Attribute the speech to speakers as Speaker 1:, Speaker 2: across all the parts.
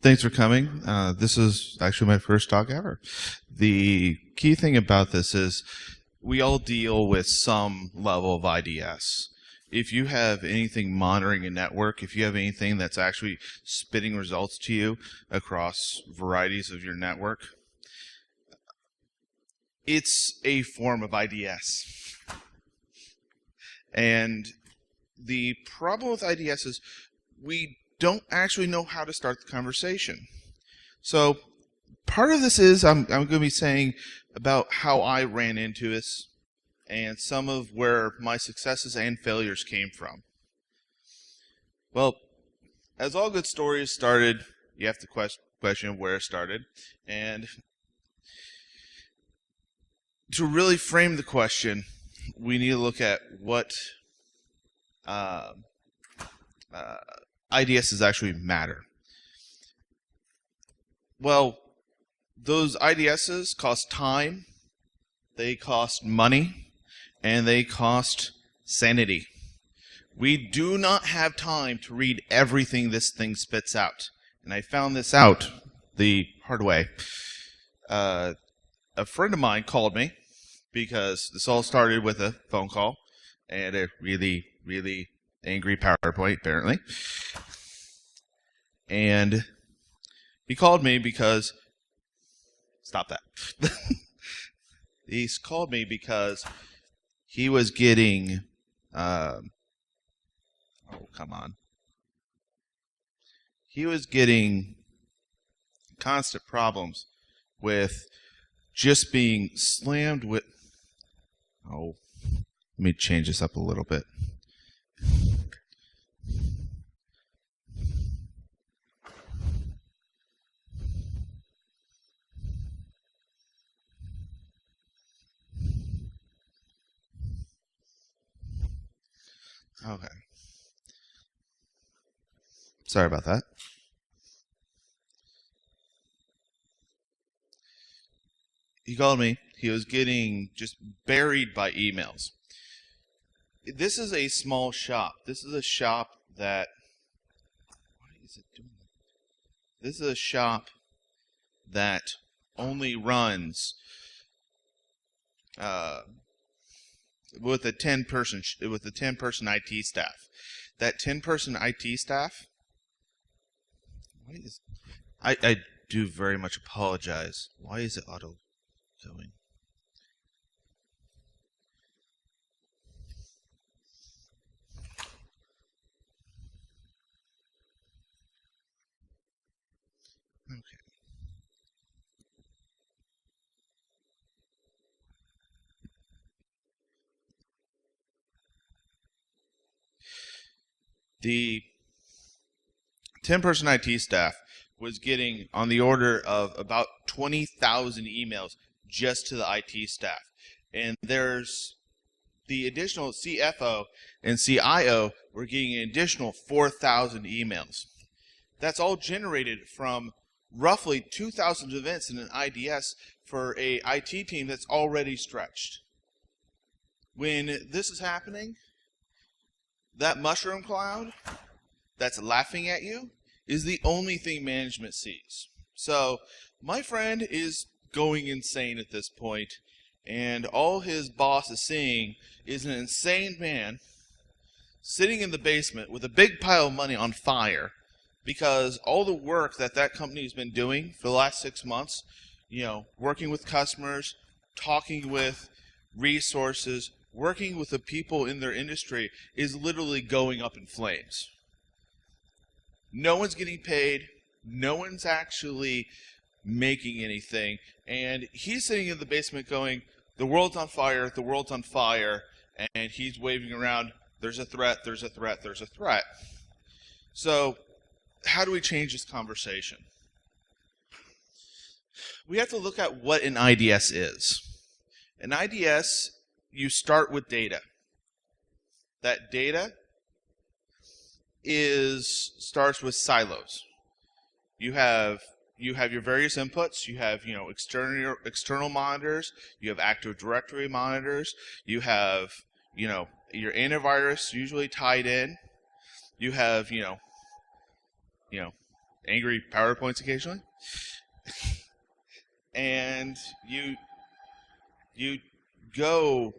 Speaker 1: Thanks for coming. This is actually my first talk ever. The key thing about this is we all deal with some level of IDS. If you have anything monitoring a network, if you have anything that's actually spitting results to you across varieties of your network, it's a form of IDS. And the problem with IDS is we don't actually know how to start the conversation. So part of this is I'm going to be saying about how I ran into this and some of where my successes and failures came from. Well, as all good stories started, you have to question where it started. And to really frame the question, we need to look at what IDSs actually matter. Well, those IDSs cost time, they cost money, and they cost sanity. We do not have time to read everything this thing spits out. And I found this out the hard way. A friend of mine called me because this all started with a phone call and a really, really angry PowerPoint, apparently. And he called me because... Stop that. He called me because he was getting... oh, come on. He was getting constant problems with just being slammed with... Oh, let me change this up a little bit. Okay. Sorry about that. He called me. He was getting just buried by emails. This is a small shop. This is a shop that... What is it doing? This is a shop that only runs with a 10-person IT staff. That 10-person IT staff. I do very much apologize. Why is it auto going? Okay. The 10-person IT staff was getting on the order of about 20,000 emails just to the IT staff. And there's the additional CFO and CIO were getting an additional 4,000 emails. That's all generated from roughly 2,000 events in an IDS for a IT team that's already stretched. When this is happening, that mushroom cloud that's laughing at you is the only thing management sees. So my friend is going insane at this point, and all his boss is seeing is an insane man sitting in the basement with a big pile of money on fire because all the work that company has been doing for the last 6 months, working with customers, talking with resources, working with the people in their industry is literally going up in flames. No one's getting paid. No one's actually making anything. And he's sitting in the basement going, the world's on fire, the world's on fire. And he's waving around, there's a threat, there's a threat, there's a threat. So how do we change this conversation? We have to look at what an IDS is. An IDS, you start with data. That data starts with silos. You have your various inputs. You have external monitors. You have Active Directory monitors. You have your antivirus usually tied in. You have angry PowerPoints occasionally. And you go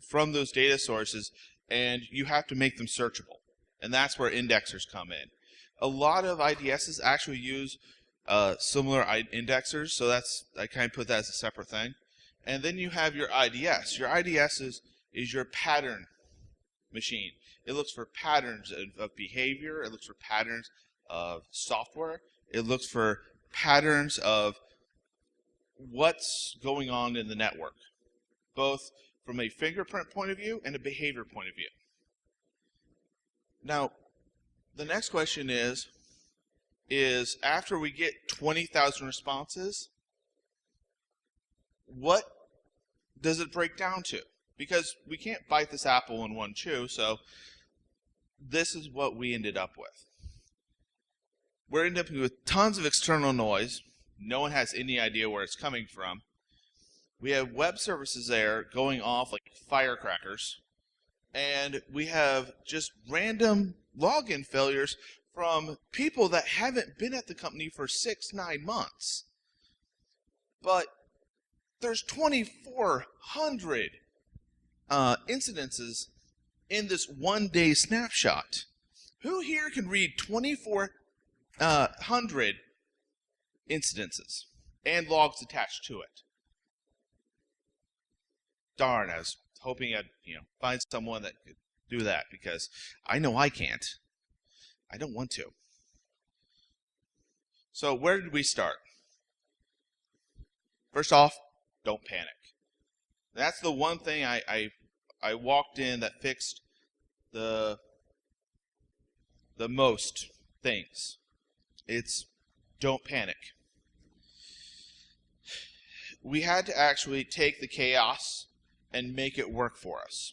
Speaker 1: from those data sources and you have to make them searchable. And that's where indexers come in. A lot of IDSs actually use similar indexers, so I kind of put that as a separate thing. And then you have your IDS. Your IDS is your pattern machine. It looks for patterns of behavior. It looks for patterns of software. It looks for patterns of what's going on in the network, both from a fingerprint point of view and a behavior point of view. Now, the next question is after we get 20,000 responses, what does it break down to? Because we can't bite this apple in one chew, so this is what we ended up with. We're ending up with tons of external noise. No one has any idea where it's coming from. We have web services there going off like firecrackers. And we have just random login failures from people that haven't been at the company for 6-9 months. But there's 2,400 incidences in this one-day snapshot. Who here can read 2,400 incidences and logs attached to it? Darn, I was hoping I'd find someone that could do that, because I know I can't. I don't want to. So where did we start? First off, don't panic. That's the one thing I walked in that fixed the most things. It's don't panic. We had to actually take the chaos and make it work for us.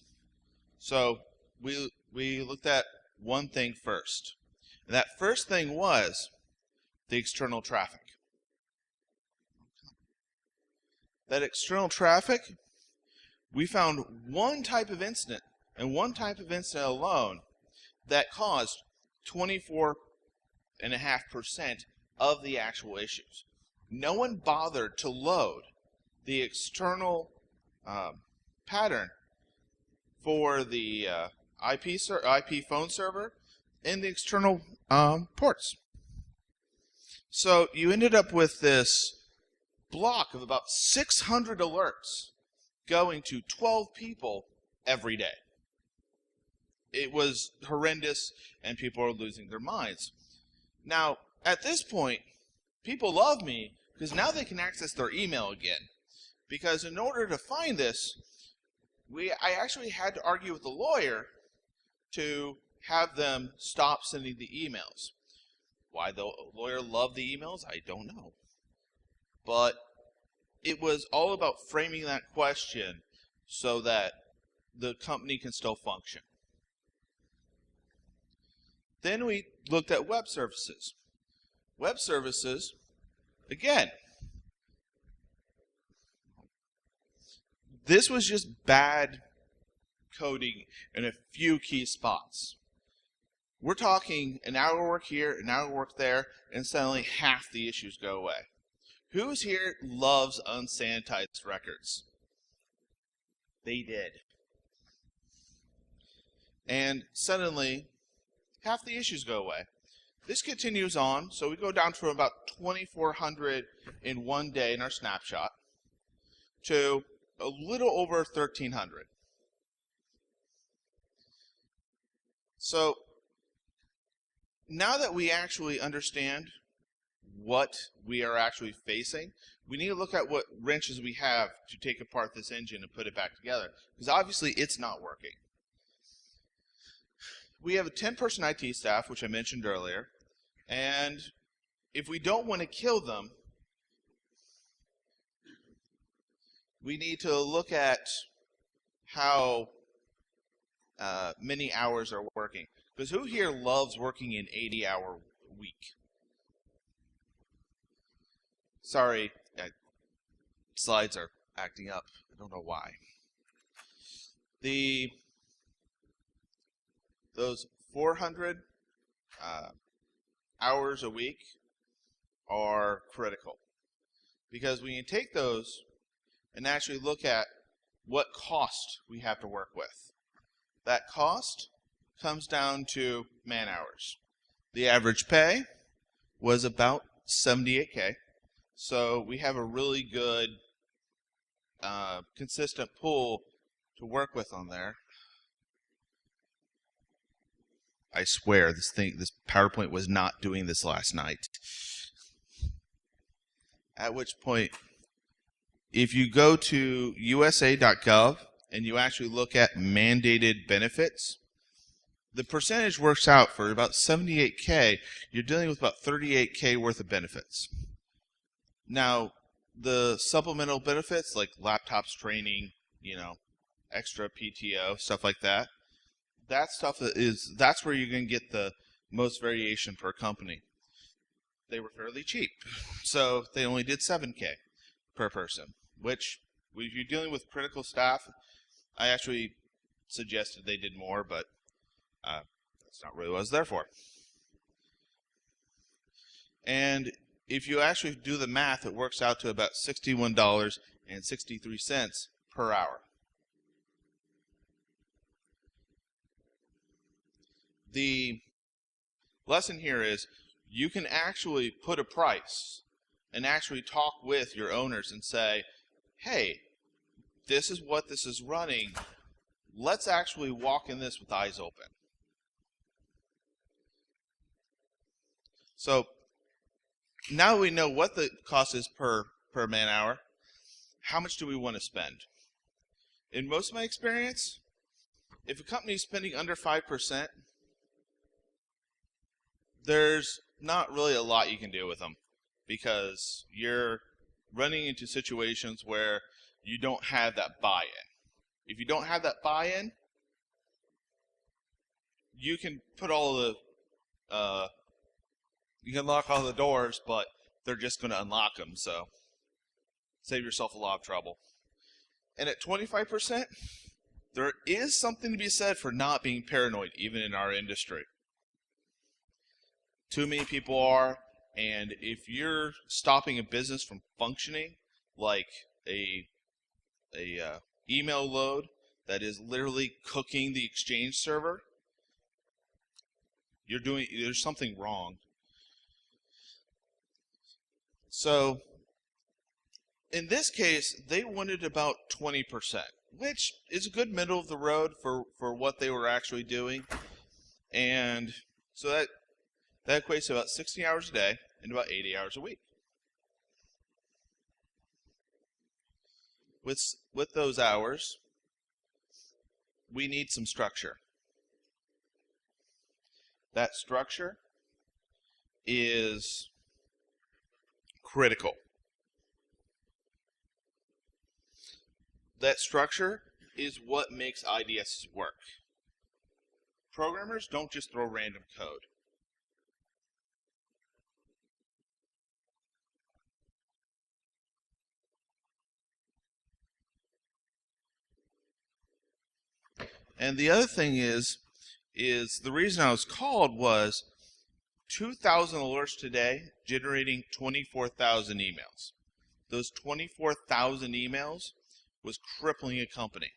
Speaker 1: So we looked at one thing first. And that first thing was the external traffic. That external traffic, we found one type of incident, and one type of incident alone, that caused 24.5% of the actual issues. No one bothered to load the external pattern for the IP phone server and the external ports. So you ended up with this block of about 600 alerts going to 12 people every day. It was horrendous, and people are losing their minds. Now, at this point, people love me because now they can access their email again. Because in order to find this, I actually had to argue with the lawyer to have them stop sending the emails. Why the lawyer loved the emails, I don't know. But it was all about framing that question so that the company can still function. Then we looked at web services. Web services, again, this was just bad coding in a few key spots. We're talking an hour work here, an hour work there, and suddenly half the issues go away. Who's here loves unsanitized records? They did. And suddenly, half the issues go away. This continues on, so we go down from about 2,400 in one day in our snapshot to a little over 1,300. So now that we actually understand what we are actually facing, we need to look at what wrenches we have to take apart this engine and put it back together, because obviously it's not working. We have a 10-person IT staff, which I mentioned earlier, and if we don't want to kill them, we need to look at how many hours are working. Because who here loves working an 80-hour week? Sorry, slides are acting up. I don't know why. Those 400 hours a week are critical. Because when you take those and actually look at what cost we have to work with, that cost comes down to man hours. The average pay was about $78K. So we have a really good, consistent pool to work with on there. I swear this PowerPoint was not doing this last night. At which point, if you go to USA.gov and you actually look at mandated benefits, the percentage works out for about $78K. You're dealing with about $38K worth of benefits. Now, the supplemental benefits like laptops, training, extra PTO, stuff like that, that's where you're going to get the most variation per company. They were fairly cheap, so they only did $7K per person, which if you're dealing with critical staff, I actually suggested they did more, but that's not really what I was there for. And if you actually do the math, it works out to about $61.63 per hour. The lesson here is you can actually put a price and actually talk with your owners and say, hey, this is what this is running. Let's actually walk in this with eyes open. So now we know what the cost is per man hour. How much do we want to spend? In most of my experience, if a company is spending under 5%, there's not really a lot you can do with them because you're running into situations where you don't have that buy-in. If you don't have that buy-in, you can put all the you can lock all the doors, but they're just going to unlock them, so save yourself a lot of trouble. And at 25%, there is something to be said for not being paranoid, even in our industry. Too many people are, and if you're stopping a business from functioning, like a email load that is literally cooking the Exchange server, there's something wrong. So in this case, they wanted about 20%, which is a good middle of the road for what they were actually doing. And so that equates to about 60 hours a day and about 80 hours a week. With those hours, we need some structure. That structure is critical. That structure is what makes IDSs work. Programmers don't just throw random code. And the other thing is the reason I was called was 2,000 alerts today generating 24,000 emails. Those 24,000 emails was crippling a company.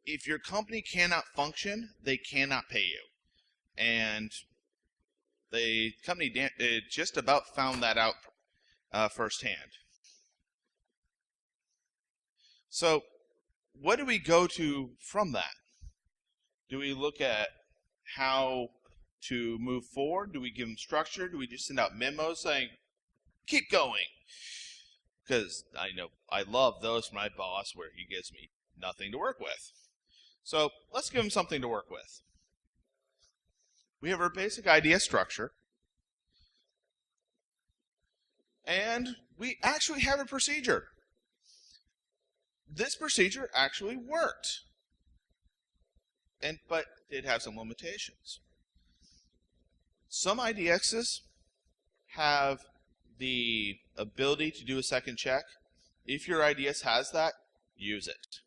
Speaker 1: If your company cannot function, they cannot pay you. And the company just about found that out firsthand. So what do we go to from that? Do we look at how to move forward? Do we give them structure? Do we just send out memos saying, keep going? Because I know I love those from my boss where he gives me nothing to work with. So let's give him something to work with. We have our basic IDS structure. And we actually have a procedure. This procedure actually worked. But it has some limitations. Some IDXs have the ability to do a second check. If your IDS has that, use it.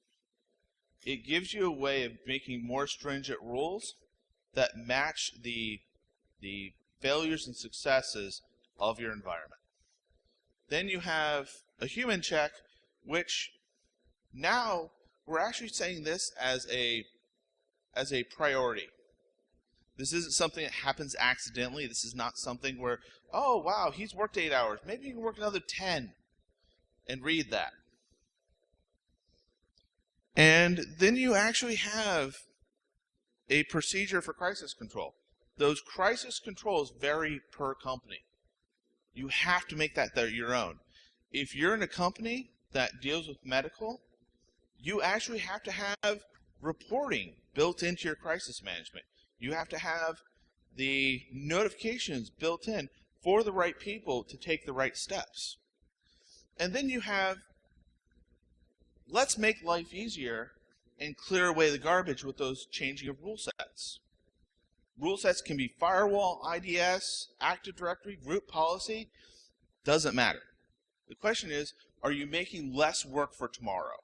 Speaker 1: It gives you a way of making more stringent rules that match the failures and successes of your environment. Then you have a human check, which now we're actually saying this as a priority. This isn't something that happens accidentally. This is not something where, oh wow, he's worked 8 hours. Maybe you can work another 10 and read that. And then you actually have a procedure for crisis control. Those crisis controls vary per company. You have to make that your own. If you're in a company that deals with medical, you actually have to have reporting built into your crisis management. You have to have the notifications built in for the right people to take the right steps. And then you have, let's make life easier and clear away the garbage with those changing of rule sets. Rule sets can be firewall, IDS, Active Directory, group policy, doesn't matter. The question is, are you making less work for tomorrow?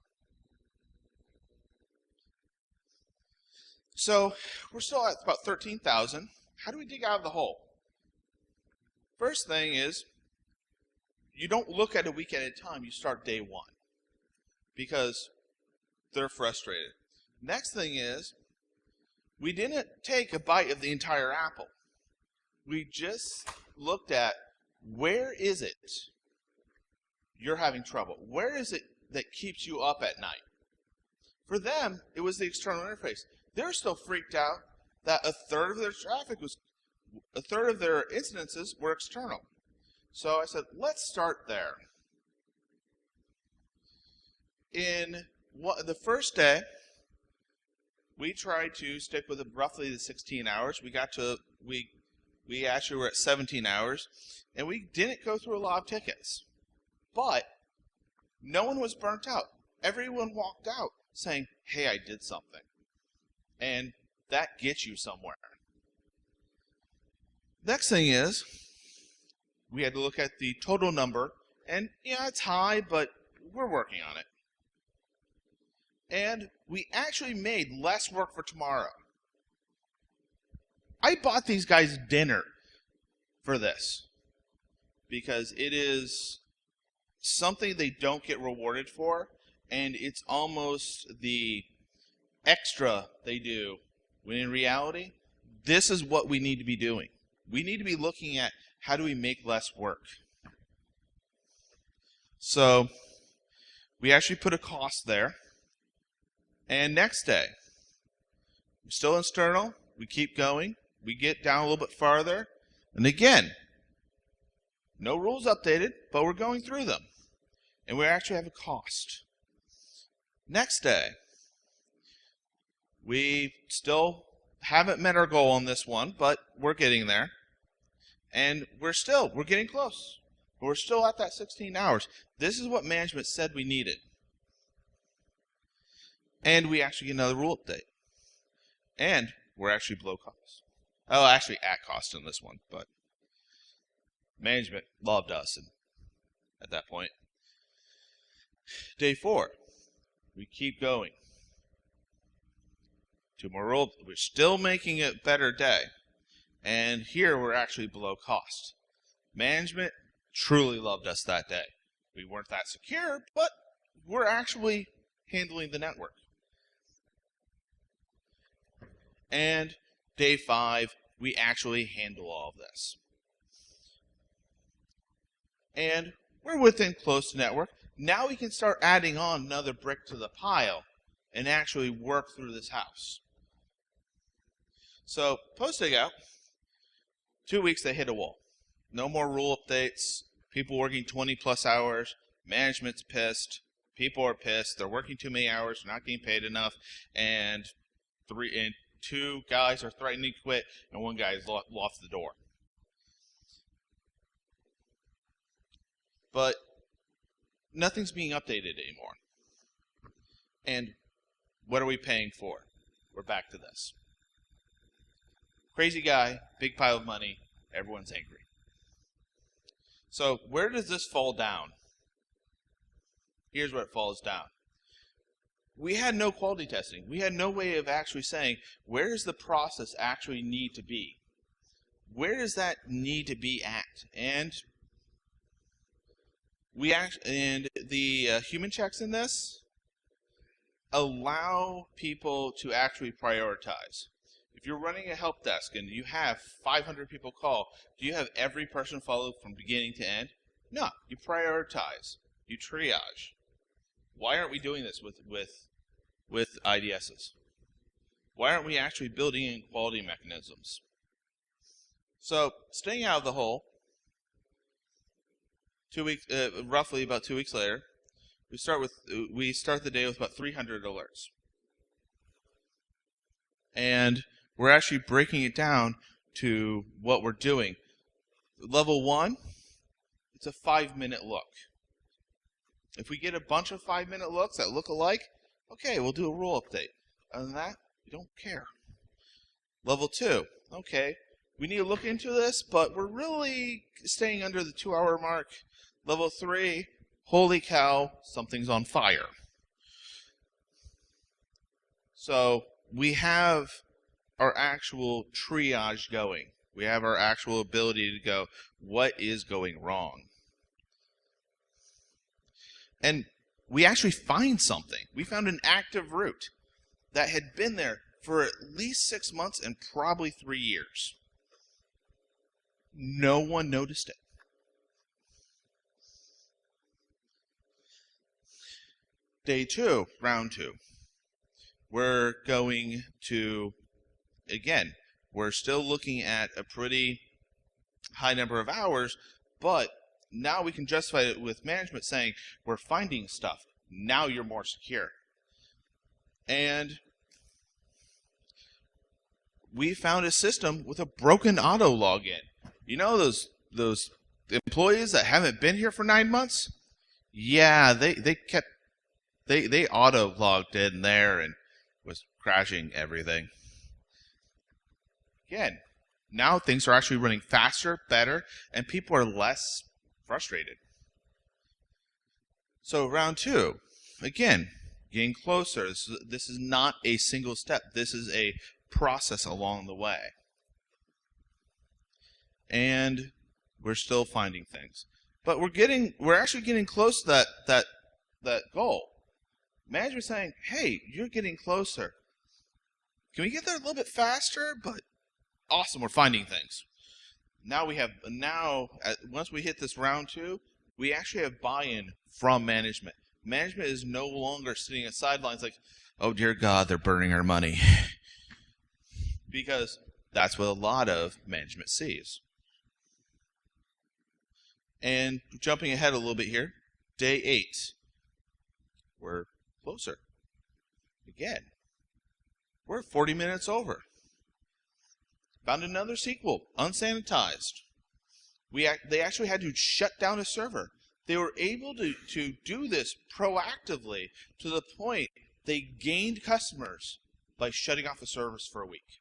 Speaker 1: So we're still at about 13,000. How do we dig out of the hole? First thing is, you don't look at a week at a time, you start day one, because they're frustrated. Next thing is, we didn't take a bite of the entire apple. We just looked at, where is it you're having trouble? Where is it that keeps you up at night? For them, it was the external interface. They're still freaked out that a third of their incidences were external. So I said, let's start there. In the first day, we tried to stick with roughly the 16 hours. We actually were at 17 hours, and we didn't go through a lot of tickets. But no one was burnt out. Everyone walked out saying, hey, I did something. And that gets you somewhere. Next thing is, we had to look at the total number, and yeah, it's high, but we're working on it. And we actually made less work for tomorrow. I bought these guys dinner for this, because it is something they don't get rewarded for, and it's almost the extra they do, when in reality, this is what we need to be doing. We need to be looking at, how do we make less work? So we actually put a cost there. And next day, still external, we keep going, we get down a little bit farther, and again, no rules updated, but we're going through them. And we actually have a cost. Next day, we still haven't met our goal on this one, but we're getting there. And we're getting close. We're still at that 16 hours. This is what management said we needed. And we actually get another rule update. And we're actually below cost. Oh, actually at cost in this one, but management loved us at that point. Day 4, we keep going. 2 more rules. We're still making it a better day. And here we're actually below cost. Management truly loved us that day. We weren't that secure, but we're actually handling the network. And day 5, we actually handle all of this. And we're within close to network. Now we can start adding on another brick to the pile and actually work through this house. So, post takeout, 2 weeks they hit a wall. No more rule updates, people working 20 plus hours, management's pissed, people are pissed, they're working too many hours, they're not getting paid enough, and 2 guys are threatening to quit, and 1 guy is lost the door. But nothing's being updated anymore. And what are we paying for? We're back to this. Crazy guy, big pile of money, everyone's angry. So where does this fall down? Here's where it falls down. we had no quality testing. We had no way of actually saying, where does the process actually need to be? Where does that need to be at? And the human checks in this allow people to actually prioritize. If you're running a help desk and you have 500 people call, do you have every person follow from beginning to end? No, you prioritize, you triage. Why aren't we doing this with IDSs? Why aren't we actually building in quality mechanisms? So, staying out of the hole, roughly about 2 weeks later, we start the day with about 300 alerts. And we're actually breaking it down to what we're doing. Level 1, it's a 5-minute look. If we get a bunch of 5-minute looks that look alike, okay, we'll do a rule update. Other than that, we don't care. Level 2, okay, we need to look into this, but we're really staying under the 2-hour mark. Level 3, holy cow, something's on fire. So we have our actual triage going. We have our actual ability to go, what is going wrong? And we actually find something. We found an active root that had been there for at least 6 months and probably 3 years. No one noticed it. Day 2, round 2. We're going to, again, we're still looking at a pretty high number of hours, but now we can justify it with management saying, we're finding stuff. Now you're more secure. And we found a system with a broken auto login. You know those employees that haven't been here for 9 months? Yeah, they auto logged in there and was crashing everything. Again, now things are actually running faster, better, and people are less frustrated. So round 2, again, getting closer. This is not a single step. This is a process along the way. And we're still finding things. But we're actually getting close to that goal. Management's saying, hey, you're getting closer. Can we get there a little bit faster? But awesome, we're finding things. Once we hit this round 2, we actually have buy-in from management. Management is no longer sitting at sidelines like, oh dear God, they're burning our money. Because that's what a lot of management sees. And jumping ahead a little bit here, day 8. We're closer. Again, we're 40 minutes over. Found another sequel, unsanitized. They actually had to shut down a server. They were able to do this proactively to the point they gained customers by shutting off the servers for a week.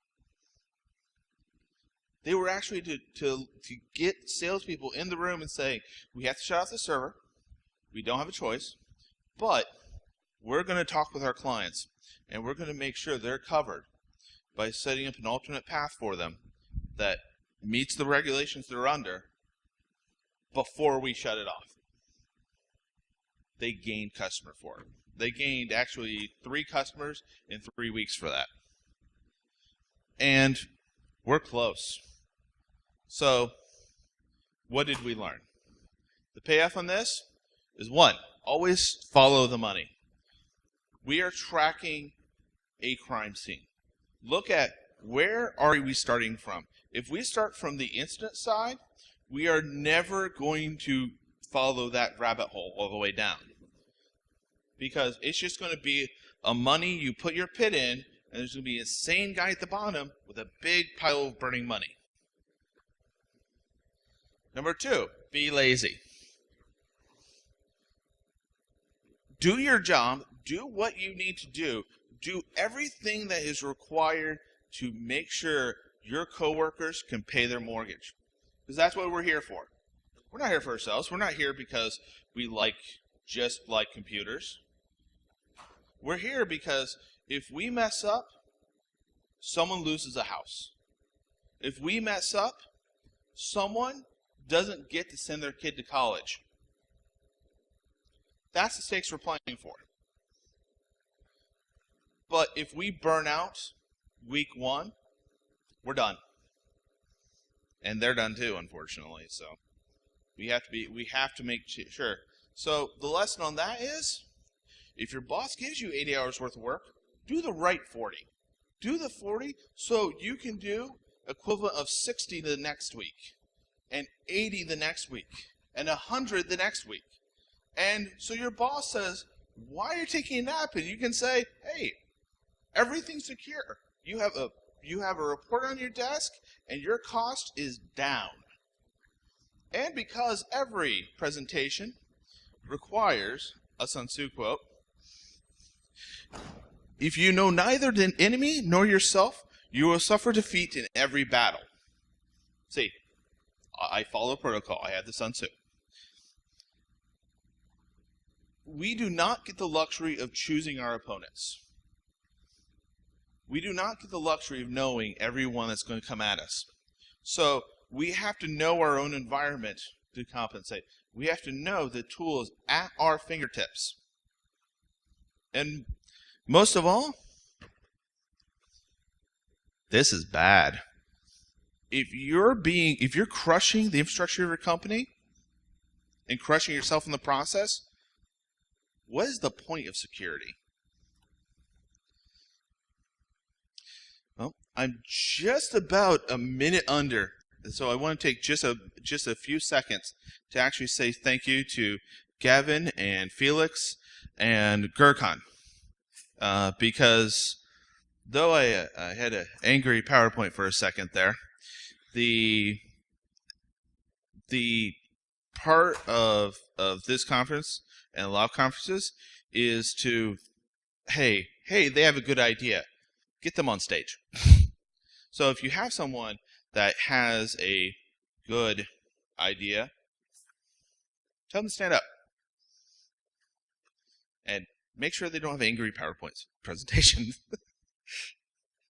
Speaker 1: They were actually to get salespeople in the room and say, we have to shut off the server. We don't have a choice. But we're going to talk with our clients, and we're going to make sure they're covered by setting up an alternate path for them that meets the regulations they're under before we shut it off. They gained customer for it. They gained actually 3 customers in 3 weeks for that. And we're close. So, what did we learn? The payoff on this is 1, always follow the money. We are tracking a crime scene. Look at where are we starting from. If we start from the incident side, we are never going to follow that rabbit hole all the way down. Because it's just going to be a money you put your pit in, and there's going to be an insane guy at the bottom with a big pile of burning money. Number 2, be lazy. Do your job. Do what you need to do. Do everything that is required to make sure your coworkers can pay their mortgage. Because that's what we're here for. We're not here for ourselves. We're not here because we just like computers. We're here because if we mess up, someone loses a house. If we mess up, someone doesn't get to send their kid to college. That's the stakes we're playing for. But if we burn out week 1, we're done. And they're done too, unfortunately. So we have to make sure. So the lesson on that is, if your boss gives you 80 hours worth of work, do the right 40. Do the 40 so you can do equivalent of 60 the next week, and 80 the next week, and 100 the next week. And so your boss says, why are you taking a nap? And you can say, hey, everything's secure. You have a report on your desk, and your cost is down. And because every presentation requires a Sun Tzu quote, if you know neither the enemy nor yourself, you will suffer defeat in every battle. See, I follow protocol. I have the Sun Tzu. We do not get the luxury of choosing our opponents. We do not get the luxury of knowing everyone that's going to come at us. So we have to know our own environment to compensate. We have to know the tools at our fingertips. And most of all, this is bad. If you're crushing the infrastructure of your company and crushing yourself in the process, what is the point of security? Well, I'm just about a minute under, so I want to take just a few seconds to actually say thank you to Gavin and Felix and GrrCON, because though I had an angry PowerPoint for a second there, the part of this conference and a lot of conferences is to, hey, they have a good idea. Get them on stage. So if you have someone that has a good idea, tell them to stand up. And make sure they don't have angry PowerPoint presentation.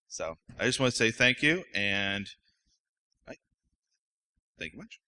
Speaker 1: So I just want to say thank you, and thank you much.